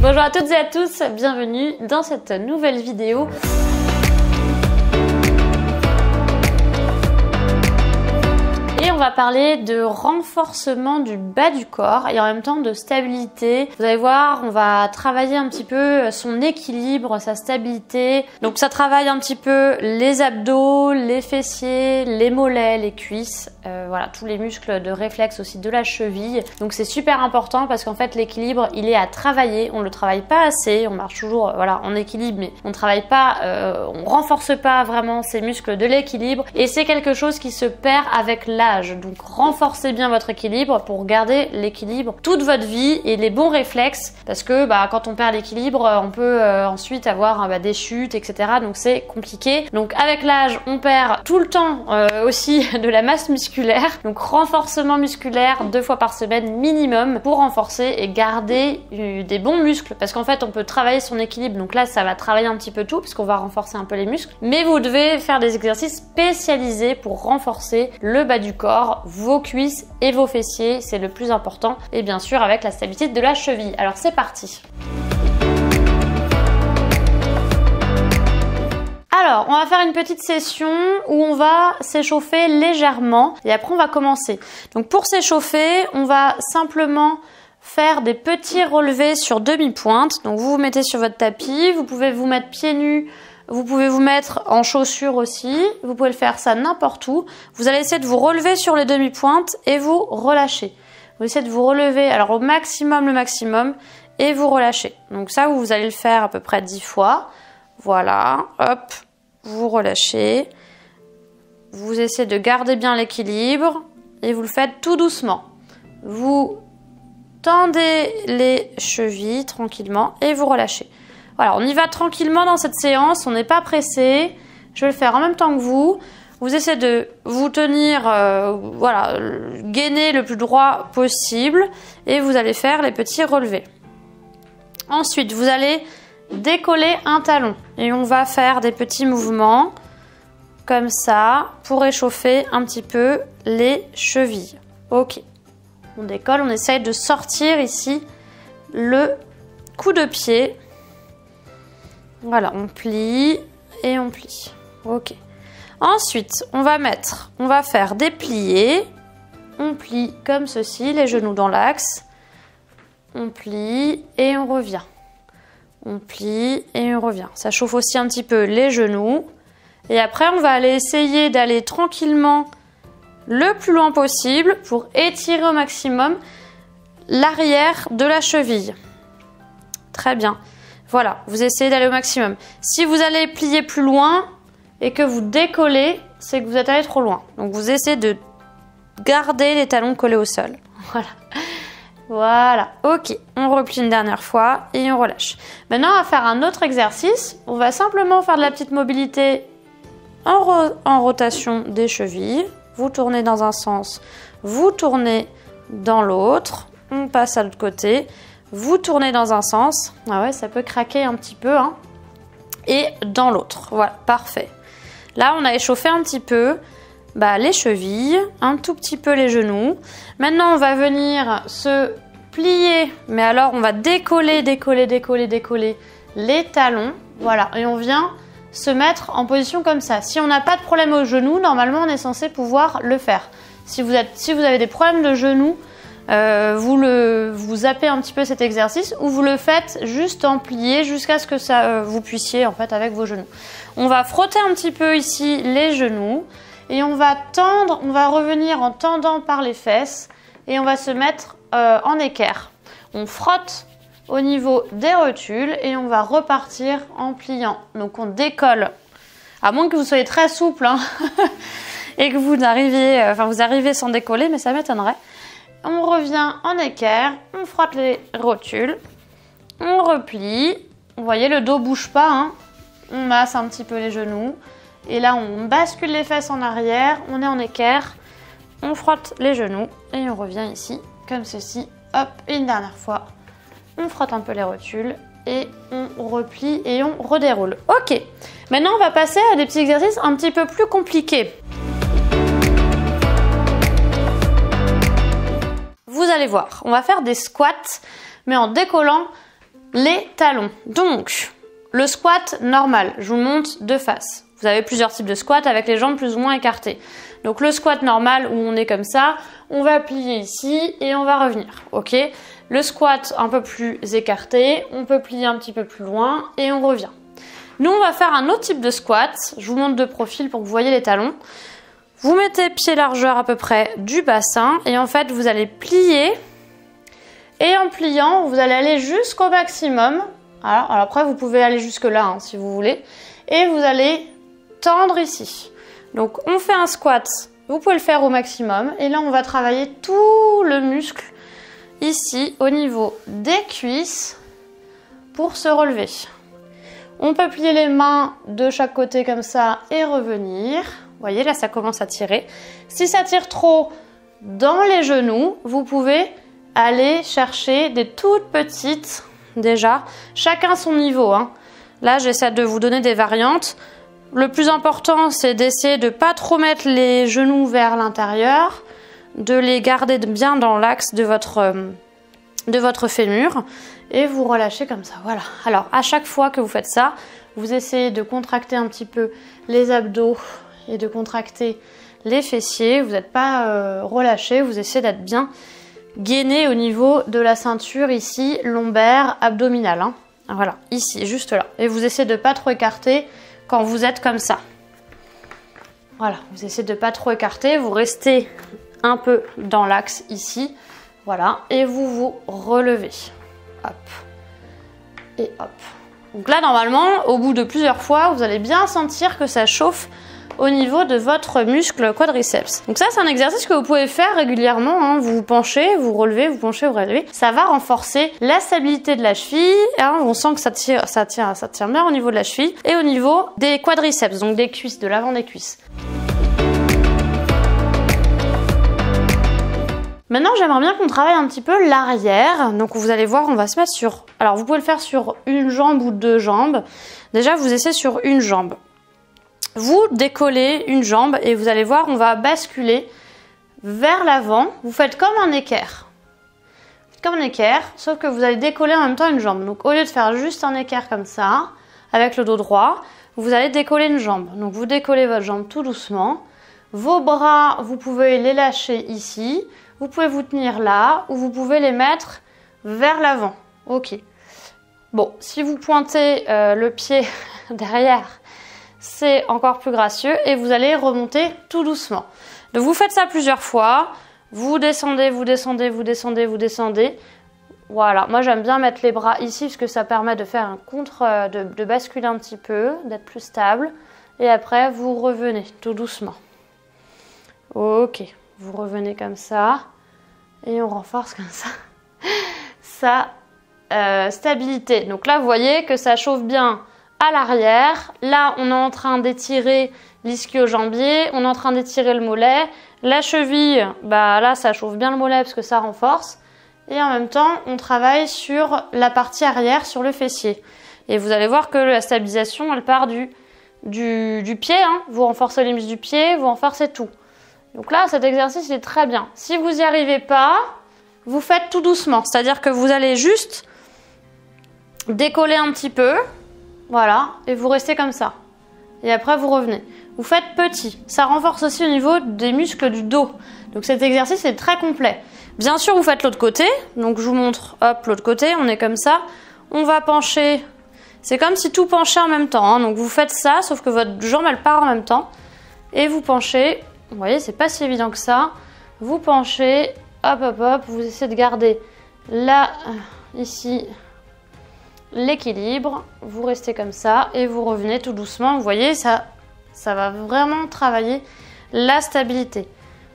Bonjour à toutes et à tous, bienvenue dans cette nouvelle vidéo. Et on va parler de renforcement du bas du corps et en même temps de stabilité. Vous allez voir, on va travailler un petit peu son équilibre, sa stabilité. Donc ça travaille un petit peu les abdos, les fessiers, les mollets, les cuisses. Voilà, tous les muscles de réflexe aussi de la cheville. Donc c'est super important parce qu'en fait l'équilibre il est à travailler. On le travaille pas assez, on marche toujours voilà en équilibre, mais on travaille pas, on renforce pas vraiment ces muscles de l'équilibre. Et c'est quelque chose qui se perd avec l'âge. Donc renforcez bien votre équilibre pour garder l'équilibre toute votre vie et les bons réflexes. Parce que quand on perd l'équilibre, on peut ensuite avoir des chutes, etc. Donc c'est compliqué. Donc avec l'âge, on perd tout le temps aussi de la masse musculaire. Donc renforcement musculaire 2 fois par semaine minimum pour renforcer et garder des bons muscles. Parce qu'en fait, on peut travailler son équilibre. Donc là, ça va travailler un petit peu tout parce qu'on va renforcer un peu les muscles. Mais vous devez faire des exercices spécialisés pour renforcer le bas du corps, vos cuisses et vos fessiers. C'est le plus important. Et bien sûr, avec la stabilité de la cheville. Alors c'est parti. Alors, on va faire une petite session où on va s'échauffer légèrement et après on va commencer. Donc pour s'échauffer, on va simplement faire des petits relevés sur demi-pointe. Donc vous vous mettez sur votre tapis, vous pouvez vous mettre pieds nus, vous pouvez vous mettre en chaussures aussi, vous pouvez le faire ça n'importe où. Vous allez essayer de vous relever sur les demi-pointes et vous relâchez. Vous essayez de vous relever alors au maximum, le maximum, et vous relâchez. Donc ça, vous allez le faire à peu près 10 fois. Voilà, hop, vous relâchez. Vous essayez de garder bien l'équilibre et vous le faites tout doucement. Vous tendez les chevilles tranquillement et vous relâchez. Voilà, on y va tranquillement dans cette séance, on n'est pas pressé. Je vais le faire en même temps que vous. Vous essayez de vous tenir, voilà, gainer le plus droit possible et vous allez faire les petits relevés. Ensuite, vous allez décoller un talon et on va faire des petits mouvements comme ça pour échauffer un petit peu les chevilles. Ok, on décolle, on essaye de sortir ici le coup de pied. Voilà, on plie et on plie. Ok. Ensuite, on va faire des pliés. On plie comme ceci, les genoux dans l'axe. On plie et on revient. On plie et on revient. Ça chauffe aussi un petit peu les genoux. Et après, on va aller essayer d'aller tranquillement le plus loin possible pour étirer au maximum l'arrière de la cheville. Très bien. Voilà, vous essayez d'aller au maximum. Si vous allez plier plus loin et que vous décollez, c'est que vous êtes allé trop loin. Donc vous essayez de garder les talons collés au sol. Voilà. Voilà, ok, on replie une dernière fois et on relâche. Maintenant, on va faire un autre exercice. On va simplement faire de la petite mobilité en rotation des chevilles. Vous tournez dans un sens, vous tournez dans l'autre. On passe à l'autre côté. Vous tournez dans un sens. Ah ouais, ça peut craquer un petit peu, hein. Et dans l'autre. Voilà, parfait. Là, on a échauffé un petit peu les chevilles, un tout petit peu les genoux. Maintenant, on va venir se plier, mais alors on va décoller les talons. Voilà, et on vient se mettre en position comme ça. Si on n'a pas de problème aux genoux, normalement, on est censé pouvoir le faire. Si vous avez des problèmes de genoux, vous zappez un petit peu cet exercice ou vous le faites juste en plié jusqu'à ce que vous puissiez en fait avec vos genoux. On va frotter un petit peu ici les genoux. Et on va tendre, on va revenir en tendant par les fesses et on va se mettre en équerre. On frotte au niveau des rotules et on va repartir en pliant. Donc on décolle, à moins que vous soyez très souple hein, et que vous arrivez sans décoller, mais ça m'étonnerait. On revient en équerre, on frotte les rotules, on replie. Vous voyez, le dos bouge pas, hein. On masse un petit peu les genoux. Et là, on bascule les fesses en arrière, on est en équerre, on frotte les genoux et on revient ici, comme ceci. Hop, et une dernière fois, on frotte un peu les rotules et on replie et on redéroule. Ok, maintenant on va passer à des petits exercices un petit peu plus compliqués. Vous allez voir, on va faire des squats, mais en décollant les talons. Donc, le squat normal, je vous le montre de face. Vous avez plusieurs types de squats avec les jambes plus ou moins écartées. Donc le squat normal où on est comme ça, on va plier ici et on va revenir, ok? Le squat un peu plus écarté, on peut plier un petit peu plus loin et on revient. Nous, on va faire un autre type de squat. Je vous montre de profil pour que vous voyez les talons. Vous mettez pied largeur à peu près du bassin et en fait, vous allez plier. Et en pliant, vous allez aller jusqu'au maximum. Alors après, vous pouvez aller jusque là hein, si vous voulez. Et vous allez tendre ici. Donc, on fait un squat. Vous pouvez le faire au maximum. Et là, on va travailler tout le muscle ici au niveau des cuisses pour se relever. On peut plier les mains de chaque côté comme ça et revenir. Vous voyez, là, ça commence à tirer. Si ça tire trop dans les genoux, vous pouvez aller chercher des toutes petites, déjà. Chacun son niveau. Hein. Là, j'essaie de vous donner des variantes. Le plus important, c'est d'essayer de ne pas trop mettre les genoux vers l'intérieur, de les garder bien dans l'axe de votre fémur et vous relâchez comme ça. Voilà. Alors, à chaque fois que vous faites ça, vous essayez de contracter un petit peu les abdos et de contracter les fessiers. Vous n'êtes pas relâché, vous essayez d'être bien gainé au niveau de la ceinture ici, lombaire, abdominale. Hein. Voilà, ici, juste là. Et vous essayez de ne pas trop écarter quand vous êtes comme ça. Voilà, vous essayez de ne pas trop écarter, vous restez un peu dans l'axe ici. Voilà, et vous vous relevez. Hop. Et hop. Donc là, normalement, au bout de plusieurs fois, vous allez bien sentir que ça chauffe au niveau de votre muscle quadriceps. Donc ça, c'est un exercice que vous pouvez faire régulièrement. Hein. Vous vous penchez, vous relevez, vous penchez, vous relevez. Ça va renforcer la stabilité de la cheville. Hein. On sent que ça tient bien au niveau de la cheville et au niveau des quadriceps, donc des cuisses, de l'avant des cuisses. Maintenant, j'aimerais bien qu'on travaille un petit peu l'arrière. Donc, vous allez voir, on va se mettre sur... Alors, vous pouvez le faire sur une jambe ou deux jambes. Déjà, vous essayez sur une jambe. Vous décollez une jambe et vous allez voir, on va basculer vers l'avant. Vous faites comme un équerre. Comme un équerre, sauf que vous allez décoller en même temps une jambe. Donc, au lieu de faire juste un équerre comme ça, avec le dos droit, vous allez décoller une jambe. Donc, vous décollez votre jambe tout doucement. Vos bras, vous pouvez les lâcher ici. Vous pouvez vous tenir là ou vous pouvez les mettre vers l'avant. Ok. Bon, si vous pointez le pied derrière, c'est encore plus gracieux et vous allez remonter tout doucement. Donc vous faites ça plusieurs fois. Vous descendez, vous descendez, vous descendez, vous descendez. Voilà. Moi, j'aime bien mettre les bras ici parce que ça permet de faire un contre, de basculer un petit peu, d'être plus stable. Et après, vous revenez tout doucement. Ok. Vous revenez comme ça et on renforce comme ça sa stabilité. Donc là, vous voyez que ça chauffe bien à l'arrière. Là, on est en train d'étirer l'ischio-jambier, on est en train d'étirer le mollet. La cheville, bah là, ça chauffe bien le mollet parce que ça renforce. Et en même temps, on travaille sur la partie arrière, sur le fessier. Et vous allez voir que la stabilisation, elle part du pied. Hein. Vous renforcez les muscles du pied, vous renforcez tout. Donc là, cet exercice est très bien. Si vous n'y arrivez pas, vous faites tout doucement. C'est-à-dire que vous allez juste décoller un petit peu. Voilà. Et vous restez comme ça. Et après, vous revenez. Vous faites petit. Ça renforce aussi au niveau des muscles du dos. Donc cet exercice est très complet. Bien sûr, vous faites l'autre côté. Donc je vous montre, hop, l'autre côté. On est comme ça. On va pencher. C'est comme si tout penchait en même temps. Hein. Donc vous faites ça, sauf que votre jambe, elle part en même temps. Et vous penchez. Vous voyez, c'est pas si évident que ça. Vous penchez, hop, hop, hop. Vous essayez de garder là, ici, l'équilibre. Vous restez comme ça et vous revenez tout doucement. Vous voyez, ça va vraiment travailler la stabilité.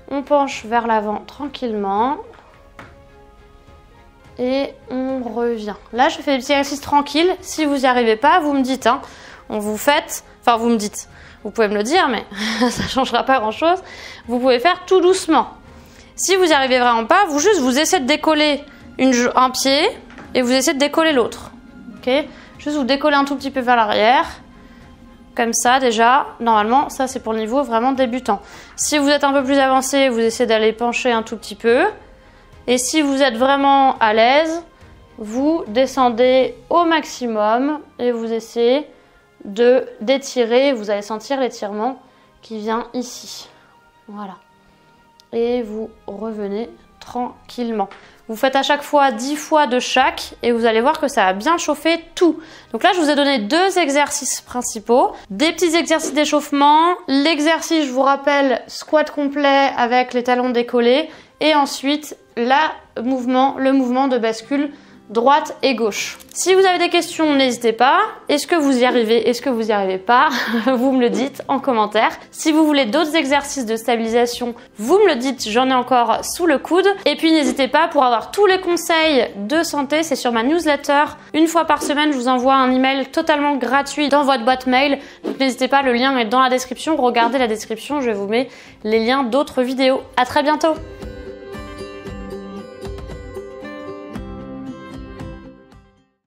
On penche vers l'avant tranquillement. Et on revient. Là, je fais des petits exercices tranquilles. Si vous n'y arrivez pas, vous me dites. Hein. Vous me dites. Vous pouvez me le dire, mais ça ne changera pas grand-chose. Vous pouvez faire tout doucement. Si vous n'y arrivez vraiment pas, vous essayez de décoller un pied et vous essayez de décoller l'autre. Ok ? Juste vous décollez un tout petit peu vers l'arrière. Comme ça, déjà. Normalement, ça, c'est pour le niveau vraiment débutant. Si vous êtes un peu plus avancé, vous essayez d'aller pencher un tout petit peu. Et si vous êtes vraiment à l'aise, vous descendez au maximum et vous essayez d'étirer. Vous allez sentir l'étirement qui vient ici. Voilà. Et vous revenez tranquillement. Vous faites à chaque fois 10 fois de chaque et vous allez voir que ça va bien chauffer tout. Donc là, je vous ai donné 2 exercices principaux. Des petits exercices d'échauffement. L'exercice, je vous rappelle, squat complet avec les talons décollés. Et ensuite, le mouvement de bascule droite et gauche. Si vous avez des questions, n'hésitez pas. Est-ce que vous y arrivez? Est-ce que vous y arrivez pas? Vous me le dites en commentaire. Si vous voulez d'autres exercices de stabilisation, vous me le dites, j'en ai encore sous le coude. Et puis n'hésitez pas, pour avoir tous les conseils de santé, c'est sur ma newsletter. Une fois par semaine, je vous envoie un email totalement gratuit dans votre boîte mail. Donc n'hésitez pas, le lien est dans la description. Regardez la description, je vous mets les liens d'autres vidéos. À très bientôt!